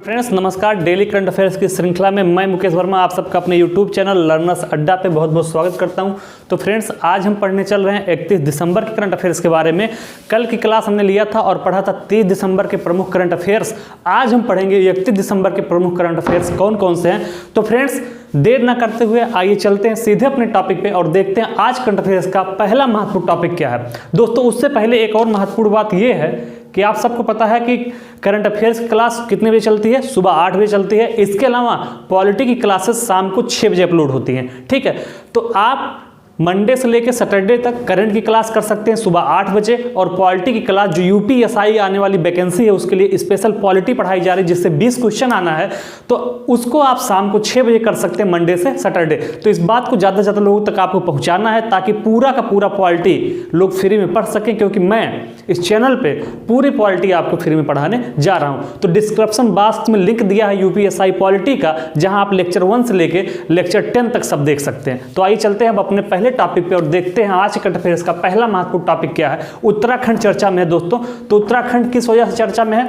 Friends नमस्कार, daily current affairs की श्रृंखला में मैं मुकेश वर्मा आप सबका अपने यूट्यूब चैनल लर्नर्स अड्डा पे बहुत बहुत स्वागत करता हूं। तो फ्रेंड्स आज हम पढ़ने चल रहे हैं 31 दिसंबर के करंट अफेयर्स के बारे में। कल की क्लास हमने लिया था और पढ़ा था 30 दिसंबर के प्रमुख करंट अफेयर्स। आज हम पढ़ेंगे 31 दिसंबर के प्रमुख करंट अफेयर्स कौन कौन से हैं। तो फ्रेंड्स देर ना करते हुए आइए चलते हैं सीधे अपने टॉपिक पे और देखते हैं आज करंट अफेयर्स का पहला महत्वपूर्ण टॉपिक क्या है। दोस्तों उससे पहले एक और महत्वपूर्ण बात यह है कि आप सबको पता है कि करंट अफेयर्स की क्लास कितने बजे चलती है, सुबह 8 बजे चलती है। इसके अलावा पॉलिटी की क्लासेस शाम को 6 बजे अपलोड होती हैं। ठीक है, तो आप मंडे से लेकर सैटरडे तक करंट की क्लास कर सकते हैं सुबह 8 बजे, और पॉलिटी की क्लास जो यूपीएसआई आने वाली वैकेंसी है उसके लिए स्पेशल पॉलिटी पढ़ाई जा रही है जिससे 20 क्वेश्चन आना है, तो उसको आप शाम को 6 बजे कर सकते हैं मंडे से सैटरडे। तो इस बात को ज़्यादा से ज़्यादा लोगों तक आपको पहुंचाना है ताकि पूरा का पूरा पॉलिटी लोग फ्री में पढ़ सकें, क्योंकि मैं इस चैनल पे पूरी पॉलिटी आपको फ्री में पढ़ाने जा रहा हूं। तो डिस्क्रिप्शन बॉक्स में लिंक दिया है यूपीएसआई पॉलिटी का, जहां आप लेक्चर 1 से लेके लेक्चर 10 तक सब देख सकते हैं। तो आइए चलते हैं अब अपने पहले टॉपिक पे और देखते हैं आज करंट अफेयर्स का पहला महत्वपूर्ण टॉपिक क्या है। उत्तराखंड चर्चा में है दोस्तों। तो उत्तराखंड किस वजह से चर्चा में है?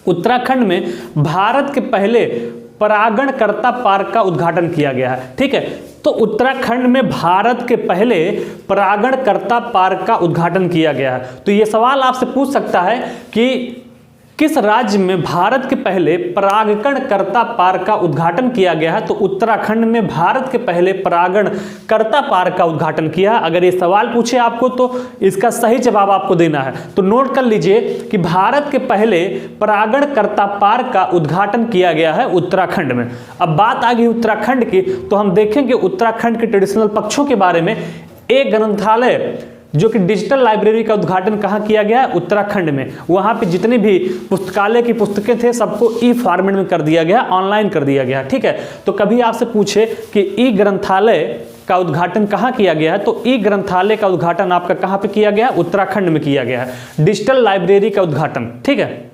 उत्तराखंड में भारत के पहले परागणकर्ता पार्क का उद्घाटन किया गया है। ठीक है, तो उत्तराखंड में भारत के पहले परागणकर्ता पार्क का उद्घाटन किया गया है। तो यह सवाल आपसे पूछ सकता है कि किस राज्य में भारत के पहले परागणकर्ता पार्क का उद्घाटन किया गया है? तो उत्तराखंड में भारत के पहले परागणकर्ता पार्क का उद्घाटन किया। अगर ये सवाल पूछे आपको तो इसका सही जवाब आपको देना है। तो नोट कर लीजिए कि भारत के पहले परागणकर्ता पार्क का उद्घाटन किया गया है उत्तराखंड में। अब बात आ गई उत्तराखंड की, तो हम देखेंगे उत्तराखंड के ट्रेडिशनल पक्षों के बारे में। एक ग्रंथालय जो कि डिजिटल लाइब्रेरी का उद्घाटन कहाँ किया गया है? उत्तराखंड में। वहाँ पे जितनी भी पुस्तकालय की पुस्तकें थे सबको ई फॉर्मेट में कर दिया गया, ऑनलाइन कर दिया गया। ठीक है, तो कभी आपसे पूछे कि ई ग्रंथालय का उद्घाटन कहाँ किया गया है, तो ई ग्रंथालय का उद्घाटन आपका कहाँ पे किया गया है? उत्तराखंड में किया गया है, डिजिटल लाइब्रेरी का उद्घाटन। ठीक है,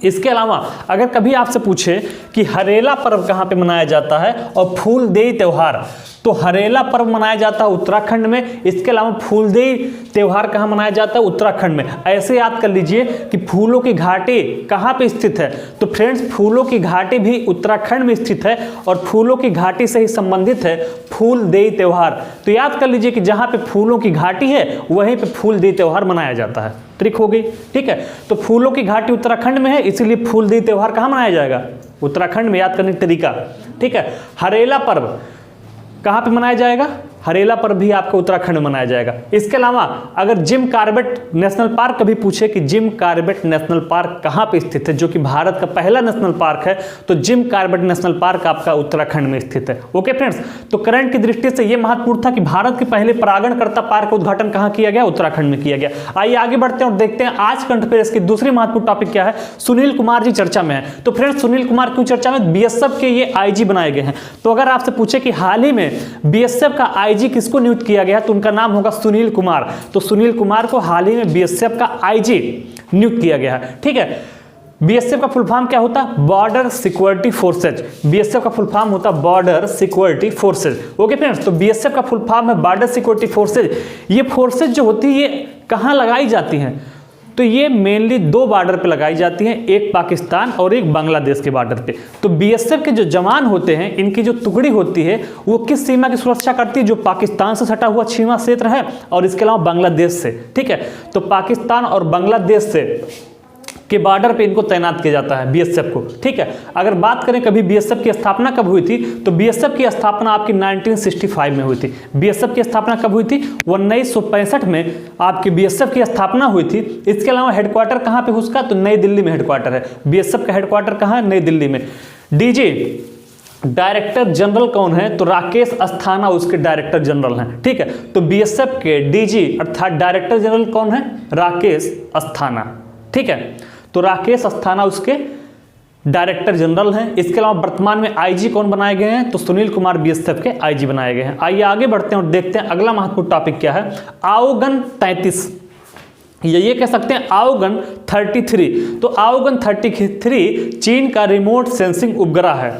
इसके अलावा अगर कभी आपसे पूछे कि हरेला पर्व कहाँ पे मनाया जाता है और फूलदेई त्योहार, तो हरेला पर्व मनाया जाता है उत्तराखंड में। इसके अलावा फूलदेई त्योहार कहाँ मनाया जाता है? उत्तराखंड में। ऐसे याद कर लीजिए कि फूलों की घाटी कहाँ पे स्थित है? तो फ्रेंड्स फूलों की घाटी भी उत्तराखंड में स्थित है और फूलों की घाटी से ही संबंधित है फूलदेई त्योहार। तो याद कर लीजिए कि जहाँ पे फूलों की घाटी है वहीं पे फूलदेई त्योहार मनाया जाता है। ट्रिक हो गई। ठीक है, तो फूलों की घाटी उत्तराखंड में है, इसीलिए फूलदेई त्योहार कहाँ मनाया जाएगा? उत्तराखंड में। याद करने का तरीका। ठीक है, हरेला पर्व कहाँ पे मनाया जाएगा? हरेला पर्व भी आपका उत्तराखंड में मनाया जाएगा। इसके अलावा अगर जिम कॉर्बेट नेशनल पार्क कभी पूछे कि जिम कॉर्बेट नेशनल पार्क कहाँ पे स्थित है, जो कि भारत का पहला नेशनल पार्क है, तो जिम कॉर्बेट नेशनल पार्क आपका उत्तराखंड में स्थित है। ओके फ्रेंड्स, तो करंट की दृष्टि से यह महत्वपूर्ण था कि भारत के पहले परागणकर्ता पार्क का उद्घाटन कहाँ किया गया? उत्तराखंड में किया गया। आइए आगे बढ़ते हैं और देखते हैं आज करंट अफेयर्स की दूसरी महत्वपूर्ण टॉपिक क्या है। सुनील कुमार जी चर्चा में है। तो फ्रेंड्स सुनील कुमार क्यों चर्चा में? बीएसएफ के ये आईजी बनाए गए हैं। तो अगर आपसे पूछे कि हाल ही में बीएसएफ का आईजी किसको नियुक्त किया गया, तो उनका नाम होगा सुनील कुमार। तो सुनील कुमार को हाल ही में बीएसएफ का आईजी नियुक्त किया गया है। ठीक है, बीएसएफ का फुल फॉर्म क्या होता है? Border security forces. बीएसएफ का फुल फॉर्म होता है border security forces. Okay friends, तो बीएसएफ का फुल फॉर्म है बॉर्डर सिक्योरिटी फोर्सेज। ये फोर्सेज जो होती है ये कहाँ लगाई जाती हैं? तो ये मेनली 2 बॉर्डर पे लगाई जाती हैं, एक पाकिस्तान और एक बांग्लादेश के बॉर्डर पे। तो बीएसएफ के जो जवान होते हैं, इनकी जो टुकड़ी होती है वो किस सीमा की सुरक्षा करती है? जो पाकिस्तान से सटा हुआ सीमा क्षेत्र है और इसके अलावा बांग्लादेश से। ठीक है, तो पाकिस्तान और बांग्लादेश से के बॉर्डर पे इनको तैनात किया जाता है बीएसएफ को। ठीक है, अगर बात करें कभी बीएसएफ की स्थापना कब हुई थी, तो बीएसएफ की स्थापना आपकी 1965 में हुई थी। बीएसएफ की स्थापना कब हुई थी? 1965 में आपकी बीएसएफ की स्थापना हुई थी। इसके अलावा हेडक्वार्टर कहाँ पे उसका? तो नई दिल्ली में हेडक्वार्टर है। बीएसएफ का हेडक्वार्टर कहाँ है? नई दिल्ली में। डीजी डायरेक्टर जनरल कौन है? तो राकेश अस्थाना उसके डायरेक्टर जनरल हैं। ठीक है, तो बीएसएफ के डीजी अर्थात डायरेक्टर जनरल कौन है? राकेश अस्थाना। ठीक है, तो राकेश अस्थाना उसके डायरेक्टर जनरल हैं। इसके अलावा वर्तमान में आईजी कौन बनाए गए हैं? तो सुनील कुमार बीएसएफ के आईजी बनाए गए हैं। आइए आगे बढ़ते हैं और देखते हैं अगला महत्वपूर्ण टॉपिक क्या है। आओगन 33, ये कह सकते हैं आओगन 33। तो आओगन 33 चीन का रिमोट सेंसिंग उपग्रह है।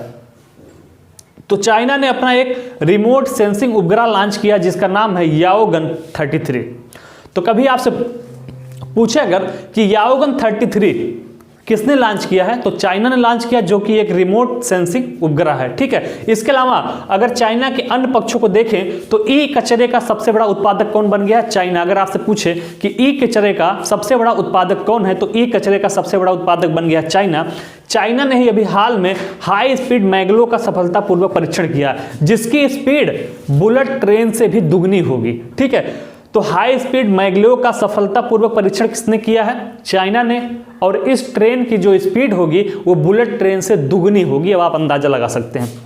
तो चाइना ने अपना एक रिमोट सेंसिंग उपग्रह लॉन्च किया जिसका नाम है याओगन 33। तो कभी आपसे पूछे अगर कि याओगन 33 किसने लॉन्च किया है? तो चाइना ने लॉन्च किया, जो कि एक रिमोट सेंसिंग उपग्रह है। ठीक है, इसके अलावा अगर चाइना के अन्य पक्षों को देखें तो ई कचरे का सबसे बड़ा उत्पादक कौन बन गया? चाइना। अगर आपसे पूछे कि ई कचरे का सबसे बड़ा उत्पादक कौन है, तो ई कचरे का सबसे बड़ा उत्पादक बन गया चाइना। चाइना ने ही अभी हाल में हाई स्पीड मैग्लो का सफलतापूर्वक परीक्षण किया, जिसकी स्पीड बुलेट ट्रेन से भी दुगनी होगी। ठीक है, तो हाई स्पीड मैग्लो का सफलतापूर्वक परीक्षण किसने किया है? चाइना ने। और इस ट्रेन की जो स्पीड होगी वो बुलेट ट्रेन से दुगनी होगी। अब आप अंदाजा लगा सकते हैं।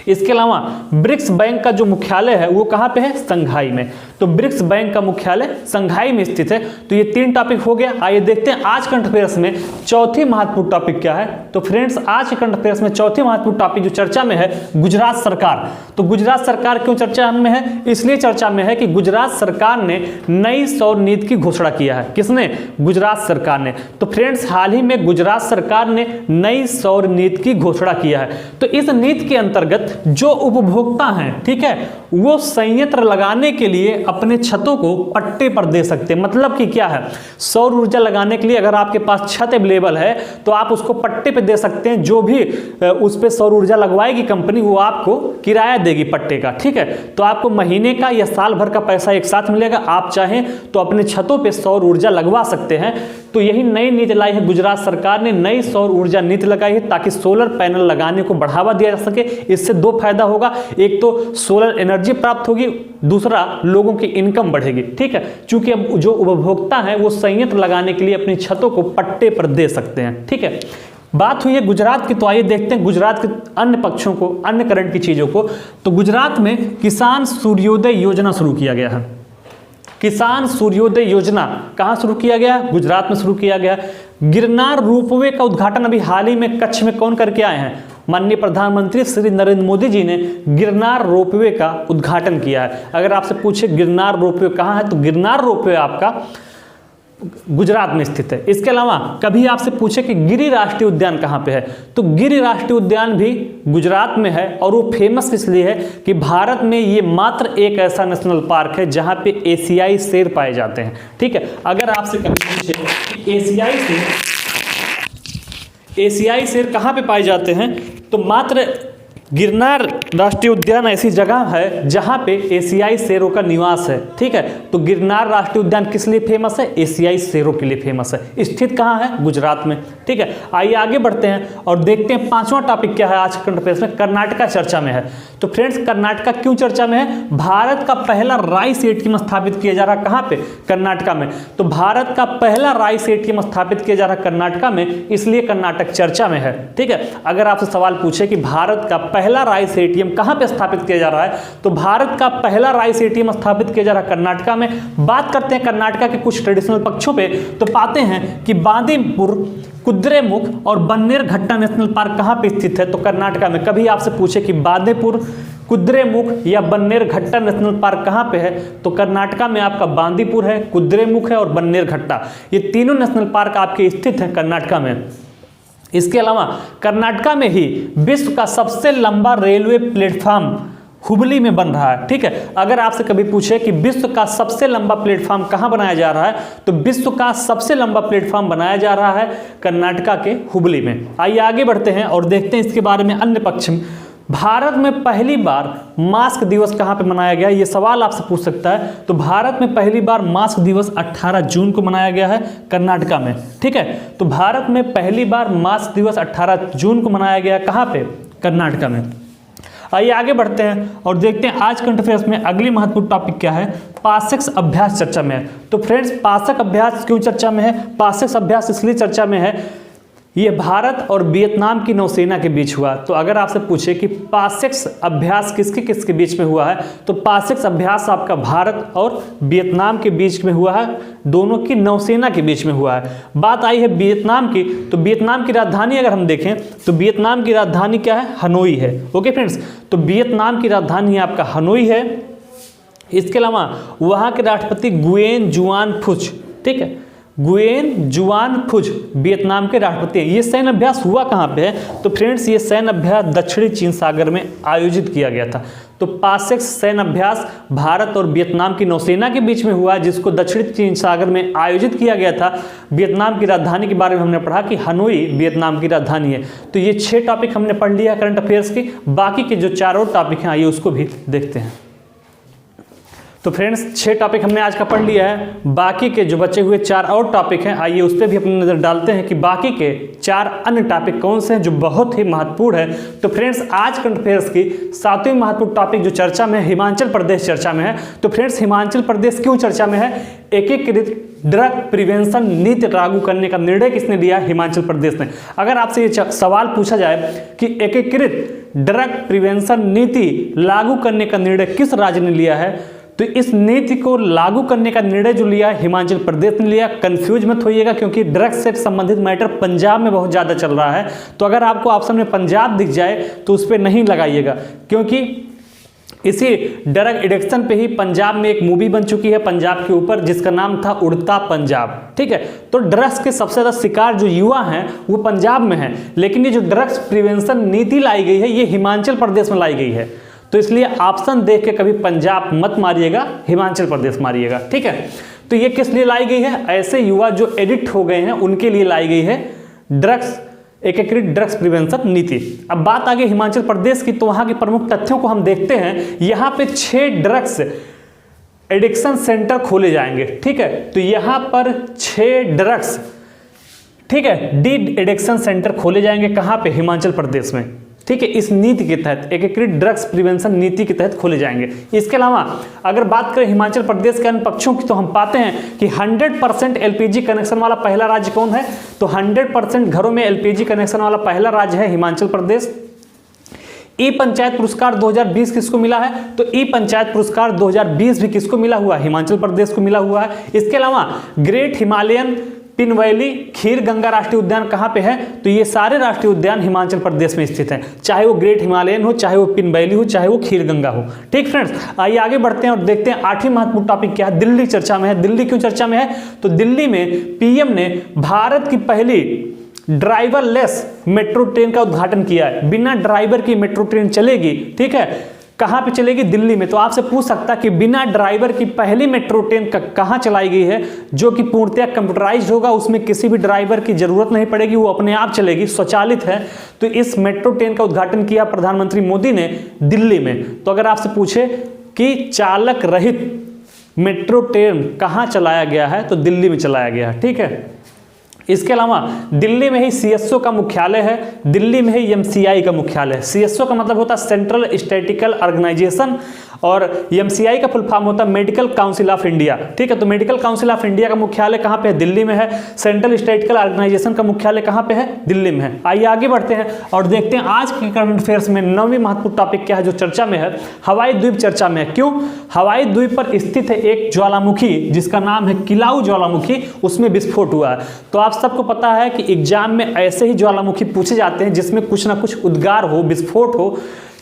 इसके अलावा ब्रिक्स बैंक का जो मुख्यालय है वो कहाँ पे है? संघाई में। तो ब्रिक्स बैंक का मुख्यालय संघाई में स्थित है। तो ये 3 टॉपिक हो गया। आइए देखते हैं आज करंट अफेयर्स में चौथी महत्वपूर्ण टॉपिक क्या है। तो फ्रेंड्स, आज के करंट अफेयर्स में चौथी महत्वपूर्ण टॉपिक जो चर्चा में है, गुजरात सरकार। तो गुजरात सरकार क्यों चर्चा में है? इसलिए चर्चा में है कि गुजरात सरकार ने नई सौर नीति की घोषणा किया है। किसने? गुजरात सरकार ने। तो फ्रेंड्स, हाल ही में गुजरात सरकार ने नई सौर नीति की घोषणा किया है। तो इस नीति के अंतर्गत जो उपभोक्ता हैं, ठीक है, वो संयंत्र लगाने के लिए अपने छतों को पट्टे पर दे सकते हैं। मतलब कि क्या है? सौर ऊर्जा लगाने के लिए अगर आपके पास छत अवेलेबल है तो आप उसको पट्टे पे दे सकते हैं। जो भी उस पे सौर ऊर्जा लगवाएगी कंपनी, वो आपको किराया देगी पट्टे का। ठीक है, तो आपको महीने का या साल भर का पैसा एक साथ मिलेगा। आप चाहें तो अपने छतों पे सौर ऊर्जा लगवा सकते हैं। तो यही नई नीति लाई है गुजरात सरकार ने। नई सौर ऊर्जा नीति लगाई है ताकि सोलर पैनल लगाने को बढ़ावा दिया जा सके। इससे 2 फायदा होगा। एक तो सोलर एनर्जी प्राप्त होगी, दूसरा लोगों की इनकम बढ़ेगी। ठीक है, चूंकि अब जो उपभोक्ता है वो संयंत्र लगाने के लिए अपनी छतों को पट्टे पर दे सकते हैं। ठीक है, बात हुई है गुजरात की। तो आइए देखते हैं गुजरात के अन्य पक्षों को, अन्य करंट की चीजों को। तो गुजरात में किसान सूर्योदय योजना शुरू किया गया है। किसान सूर्योदय योजना कहां शुरू किया गया? गुजरात में शुरू किया गया। गिरनार रोपवे का उद्घाटन अभी हाल ही में कच्छ में कौन करके आए हैं? माननीय प्रधानमंत्री श्री नरेंद्र मोदी जी ने गिरनार रोपवे का उद्घाटन किया है। अगर आपसे पूछे गिरनार रोपवे कहाँ है, तो गिरनार रोपवे आपका गुजरात में स्थित है। इसके अलावा कभी आपसे पूछे कि गिरि राष्ट्रीय उद्यान कहाँ पे है, तो गिरि राष्ट्रीय उद्यान भी गुजरात में है। और वो फेमस इसलिए है कि भारत में ये मात्र एक ऐसा नेशनल पार्क है जहाँ पे एशियाई शेर पाए जाते हैं। ठीक है, अगर आपसे कभी पूछे कि एशियाई शेर कहाँ पे पाए जाते हैं, तो मात्र गिरनार राष्ट्रीय उद्यान ऐसी जगह है जहां पे एशियाई शेरों का निवास है। ठीक है, तो गिरनार राष्ट्रीय उद्यान किस लिए फेमस है? एशियाई शेरों के लिए फेमस है। स्थित कहां है? गुजरात में। ठीक है, आइए आगे बढ़ते हैं और देखते हैं 5वां टॉपिक क्या है आज करंट अफेयर्स में। कर्नाटका चर्चा में है। तो फ्रेंड्स, कर्नाटका क्यों चर्चा में है? भारत का पहला राइस एटीएम स्थापित किया जा रहा है। कहां पे? कर्नाटका में। तो भारत का पहला राइस एटीएम स्थापित किया जा रहा है कर्नाटका में, इसलिए कर्नाटक चर्चा में है। ठीक है, अगर आपसे सवाल पूछे कि भारत का पहला राइस एटीएम कहां पे स्थापित किया जा रहा है, तो भारत का पहला राइस एटीएम स्थापित किया जा रहा है कर्नाटका में। बात करते हैं कर्नाटका के कुछ ट्रेडिशनल पक्षों पे, तो पाते हैं कि बांदीपुर, कुद्रेमुख और बन्नेरघट्टा नेशनल पार्क कहां पे स्थित है, तो कर्नाटका में। कभी आपसे पूछे कि बांदीपुर, कुद्रेमुख या बन्नेरघट्टा नेशनल पार्क कहां पे है, तो कर्नाटका में आपका बांदीपुर है, कुद्रेमुख है और बन्नेरघट्टा, ये तीनों नेशनल पार्क आपके स्थित हैं कर्नाटका में। इसके अलावा कर्नाटका में ही विश्व का सबसे लंबा रेलवे प्लेटफॉर्म हुबली में बन रहा है। ठीक है, अगर आपसे कभी पूछे कि विश्व का सबसे लंबा प्लेटफॉर्म कहां बनाया जा रहा है, तो विश्व का सबसे लंबा प्लेटफॉर्म बनाया जा रहा है कर्नाटका के हुबली में। आइए आगे बढ़ते हैं और देखते हैं इसके बारे में अन्य पक्ष में। भारत में पहली बार मास्क दिवस कहां पे मनाया गया, ये सवाल आपसे पूछ सकता है। तो भारत में पहली बार मास्क दिवस 18 जून को मनाया गया है कर्नाटका में। ठीक है, तो भारत में पहली बार मास्क दिवस 18 जून को मनाया गया, कहां पे? कर्नाटका में। आइए आगे बढ़ते हैं और देखते हैं आज करंट अफेयर्स में अगली महत्वपूर्ण टॉपिक क्या है। पासेक्स अभ्यास चर्चा में है। तो फ्रेंड्स, पासेक अभ्यास क्यों चर्चा में है? पासेक्स अभ्यास इसलिए चर्चा में है, ये भारत और वियतनाम की नौसेना के बीच हुआ। तो अगर आपसे पूछे कि पासेक्स अभ्यास किसके किसके बीच में हुआ है, तो पासेक्स अभ्यास आपका भारत और वियतनाम के बीच में हुआ है, दोनों की नौसेना के बीच में हुआ है। बात आई है वियतनाम की, तो वियतनाम की राजधानी अगर हम देखें तो वियतनाम की राजधानी क्या है? हनोई है। ओके फ्रेंड्स, तो वियतनाम की राजधानी आपका हनोई है। इसके अलावा वहाँ के राष्ट्रपति गुयेन जुआन फुच, ठीक है, गुयेन जुआन फुज वियतनाम के राष्ट्रपति हैं। ये सैन्य अभ्यास हुआ कहाँ पे है? तो फ्रेंड्स ये सैन्य अभ्यास दक्षिणी चीन सागर में आयोजित किया गया था। तो पासेक्स सैन्य अभ्यास भारत और वियतनाम की नौसेना के बीच में हुआ, जिसको दक्षिणी चीन सागर में आयोजित किया गया था। वियतनाम की राजधानी के बारे में हमने पढ़ा कि हनोई वियतनाम की राजधानी है। तो ये 6 टॉपिक हमने पढ़ लिया करंट अफेयर्स के। बाकी के जो 4 और टॉपिक हैं आइए उसको भी देखते हैं। तो फ्रेंड्स 6 टॉपिक हमने आज का पढ़ लिया है। बाकी के जो बचे हुए 4 और टॉपिक हैं आइए उस पर भी अपनी नज़र डालते हैं कि बाकी के 4 अन्य टॉपिक कौन से हैं जो बहुत ही महत्वपूर्ण है। तो फ्रेंड्स आज करंट अफेयर्स की 7वीं महत्वपूर्ण टॉपिक जो चर्चा में है, हिमाचल प्रदेश चर्चा में है। तो फ्रेंड्स हिमाचल प्रदेश क्यों चर्चा में है? एकीकृत ड्रग प्रिवेंशन नीति लागू करने का निर्णय किसने लिया? हिमाचल प्रदेश ने। अगर आपसे ये सवाल पूछा जाए कि एकीकृत ड्रग प्रिवेंशन नीति लागू करने का निर्णय किस राज्य ने लिया है, तो इस नीति को लागू करने का निर्णय जो लिया हिमाचल प्रदेश ने लिया। कंफ्यूज मत होइएगा क्योंकि ड्रग्स से संबंधित मैटर पंजाब में बहुत ज़्यादा चल रहा है। तो अगर आपको ऑप्शन में पंजाब दिख जाए तो उस पर नहीं लगाइएगा, क्योंकि इसी ड्रग एडिक्शन पे ही पंजाब में एक मूवी बन चुकी है पंजाब के ऊपर, जिसका नाम था उड़ता पंजाब। ठीक है, तो ड्रग्स के सबसे ज़्यादा शिकार जो युवा हैं वो पंजाब में हैं, लेकिन ये जो ड्रग्स प्रिवेंशन नीति लाई गई है ये हिमाचल प्रदेश में लाई गई है। तो इसलिए ऑप्शन देख के कभी पंजाब मत मारिएगा, हिमाचल प्रदेश मारिएगा। ठीक है, तो ये किस लिए लाई गई है? ऐसे युवा जो एडिक्ट हो गए हैं उनके लिए लाई गई है ड्रग्स एकीकृत ड्रग्स प्रिवेंशन नीति। अब बात आ गई हिमाचल प्रदेश की, तो वहाँ के प्रमुख तथ्यों को हम देखते हैं। यहाँ पे 6 ड्रग्स एडिक्शन सेंटर खोले जाएंगे। ठीक है, तो यहाँ पर 6 ड्रग्स, ठीक है, डी एडिक्शन सेंटर खोले जाएंगे। कहाँ पे? हिमाचल प्रदेश में। ठीक है, इस नीति के तहत एकीकृत ड्रग्स प्रिवेंशन नीति के तहत खोले जाएंगे। इसके अलावा अगर बात करें हिमाचल प्रदेश के अन्य पक्षों की, तो हम पाते हैं कि 100% एलपीजी कनेक्शन वाला पहला राज्य कौन है? तो 100% घरों में एलपीजी कनेक्शन वाला पहला राज्य है हिमाचल प्रदेश। ई पंचायत पुरस्कार 2020 किसको मिला है? तो ई पंचायत पुरस्कार 2020 भी किसको मिला हुआ है? हिमाचल प्रदेश को मिला हुआ है। इसके अलावा ग्रेट हिमालयन पिन वैली खीर गंगा राष्ट्रीय उद्यान कहाँ पे है? तो ये सारे राष्ट्रीय उद्यान हिमाचल प्रदेश में स्थित हैं, चाहे वो ग्रेट हिमालयन हो, चाहे वो पिन वैली हो, चाहे वो खीर गंगा हो। ठीक फ्रेंड्स, आइए आगे बढ़ते हैं और देखते हैं 8वीं महत्वपूर्ण टॉपिक क्या है। दिल्ली चर्चा में है। दिल्ली क्यों चर्चा में है? तो दिल्ली में पीएम ने भारत की पहली ड्राइवरलेस मेट्रो ट्रेन का उद्घाटन किया है। बिना ड्राइवर की मेट्रो ट्रेन चलेगी। ठीक है, कहाँ पे चलेगी? दिल्ली में। तो आपसे पूछ सकता कि बिना ड्राइवर की पहली मेट्रो ट्रेन कहाँ चलाई गई है, जो कि पूर्णतः कंप्यूटराइज्ड होगा, उसमें किसी भी ड्राइवर की जरूरत नहीं पड़ेगी, वो अपने आप चलेगी, स्वचालित है। तो इस मेट्रो ट्रेन का उद्घाटन किया प्रधानमंत्री मोदी ने दिल्ली में। तो अगर आपसे पूछे कि चालक रहित मेट्रो ट्रेन कहाँ चलाया गया है, तो दिल्ली में चलाया गया है। ठीक है, इसके अलावा दिल्ली में ही सीएसओ का मुख्यालय है, दिल्ली में ही एमसीआई का मुख्यालय है। सीएसओ का मतलब होता है सेंट्रल स्टैटिस्टिकल ऑर्गेनाइजेशन और एमसीआई का फुल फॉर्म होता है मेडिकल काउंसिल ऑफ इंडिया। ठीक है, तो मेडिकल काउंसिल ऑफ इंडिया का मुख्यालय कहाँ पे है? दिल्ली में है। सेंट्रल स्टैटिस्टिकल ऑर्गेनाइजेशन का मुख्यालय कहाँ पे है? दिल्ली में है। आइए आगे बढ़ते हैं और देखते हैं आज के करंट अफेयर्स में 9वीं महत्वपूर्ण टॉपिक क्या है जो चर्चा में है। हवाई द्वीप चर्चा में है। क्यों? हवाई द्वीप पर स्थित है एक ज्वालामुखी जिसका नाम है किलाऊ ज्वालामुखी, उसमें विस्फोट हुआ है। तो आप सबको पता है कि एग्जाम में ऐसे ही ज्वालामुखी पूछे जाते हैं जिसमें कुछ ना कुछ उद्गार हो, विस्फोट हो।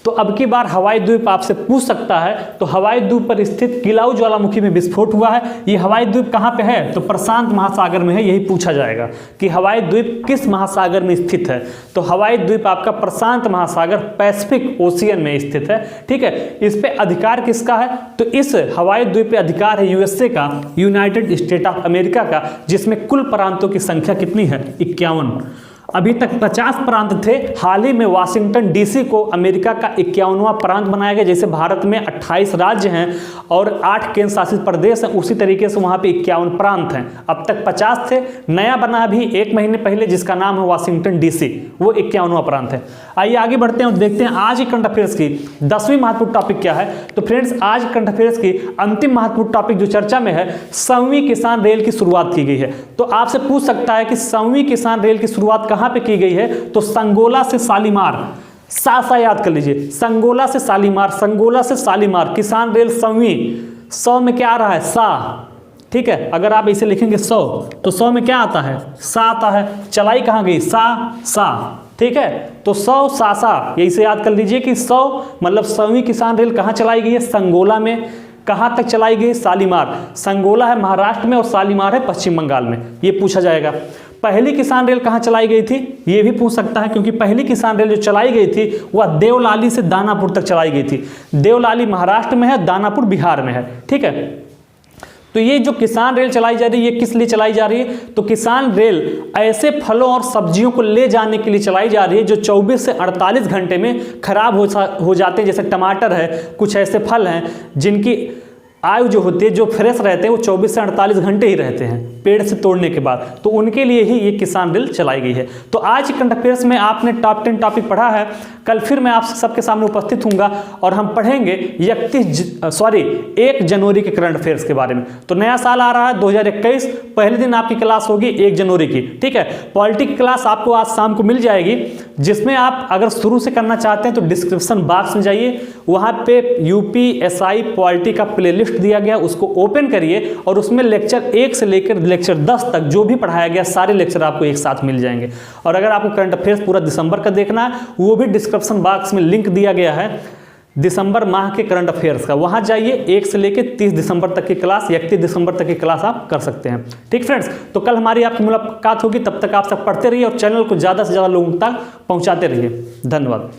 तो अब की बार हवाई द्वीप आपसे पूछ सकता है। तो हवाई द्वीप पर स्थित किलाऊ ज्वालामुखी में विस्फोट हुआ है। ये हवाई द्वीप कहाँ पे है? तो प्रशांत महासागर में है। यही पूछा जाएगा कि हवाई द्वीप किस महासागर में स्थित है। तो हवाई द्वीप आपका प्रशांत महासागर पैसिफिक ओशियन में स्थित है। ठीक है, इस पे अधिकार किसका है? तो इस हवाई द्वीप पे अधिकार है यूएसए का, यूनाइटेड स्टेट ऑफ अमेरिका का, जिसमें कुल प्रांतों की संख्या कितनी है? 51। अभी तक 50 प्रांत थे। हाल ही में वाशिंगटन डीसी को अमेरिका का 51वां प्रांत बनाया गया। जैसे भारत में 28 राज्य हैं और 8 केंद्र शासित प्रदेश हैं, उसी तरीके से वहाँ पे 51 प्रांत हैं। अब तक 50 थे, नया बना अभी 1 महीने पहले जिसका नाम है वाशिंगटन डीसी, वो 51वां प्रांत है। आइए आगे बढ़ते हैं और देखते हैं आज की करंट अफेयर्स की 10वीं महत्वपूर्ण टॉपिक क्या है। तो फ्रेंड्स आज करंट अफेयर्स की अंतिम महत्वपूर्ण टॉपिक जो चर्चा में है, 7वीं किसान रेल की शुरुआत की गई है। तो आपसे पूछ सकता है कि 7वीं किसान रेल की शुरुआत कहाँ पे की गई है? तो संगोला से शालीमार। सा याद कर लीजिए, संगोला से शालीमार, संगोला से शालीमार किसान रेल 7वीं। 100 में क्या आ रहा है? सा। ठीक है, अगर आप इसे लिखेंगे 100 तो 100 में क्या आता है? सा आता है। चलाई कहाँ गई? सा। ठीक है, तो 100 सा। यही से याद कर लीजिए कि 100 मतलब 7वीं किसान रेल कहाँ चलाई गई है? संगोला में। कहाँ तक चलाई गई? शालीमार। संगोला है महाराष्ट्र में और शालीमार है पश्चिम बंगाल में, ये पूछा जाएगा। पहली किसान रेल कहाँ चलाई गई थी? ये भी पूछ सकता है, क्योंकि पहली किसान रेल जो चलाई गई थी वह देवलाली से दानापुर तक चलाई गई थी। देवलाली महाराष्ट्र में है, दानापुर बिहार में है, ठीक है। तो ये जो किसान रेल चलाई जा रही है, ये किस लिए चलाई जा रही है? तो किसान रेल ऐसे फलों और सब्जियों को ले जाने के लिए चलाई जा रही है जो 24 से 48 घंटे में खराब हो जाते हैं। जैसे टमाटर है, कुछ ऐसे फल हैं जिनकी आयु जो होती है, जो फ्रेश रहते हैं, वो 24 से 48 घंटे ही रहते हैं पेड़ से तोड़ने के बाद, तो उनके लिए ही ये किसान रेल चलाई गई है। तो आज करंट अफेयर्स में आपने टॉप 10 टॉपिक पढ़ा है। कल फिर मैं आप सबके सामने उपस्थित हूँगा और हम पढ़ेंगे 1 जनवरी के करंट अफेयर्स के बारे में। तो नया साल आ रहा है 2021, पहले दिन आपकी क्लास होगी 1 जनवरी की, ठीक है। पॉलिटी की क्लास आपको आज शाम को मिल जाएगी, जिसमें आप अगर शुरू से करना चाहते हैं तो डिस्क्रिप्शन बॉक्स में जाइए, वहाँ पे UPSI पॉलिटी का प्लेलिस्ट दिया गया, उसको ओपन करिए और उसमें लेक्चर 1 से लेकर लेक्चर 10 तक जो भी पढ़ाया गया सारे लेक्चर आपको एक साथ मिल जाएंगे। और अगर आपको करंट अफेयर्स पूरा दिसंबर का देखना है, वो भी डिस्क्रिप्शन बॉक्स में लिंक दिया गया है दिसंबर माह के करंट अफेयर्स का, वहां जाइए। 1 से लेकर 30 दिसंबर तक की क्लास, 31 दिसंबर तक की क्लास आप कर सकते हैं, ठीक फ्रेंड्स। तो कल हमारी आपकी मुलाकात होगी, तब तक आप सब पढ़ते रहिए और चैनल को ज़्यादा से ज़्यादा लोगों तक पहुँचाते रहिए। धन्यवाद।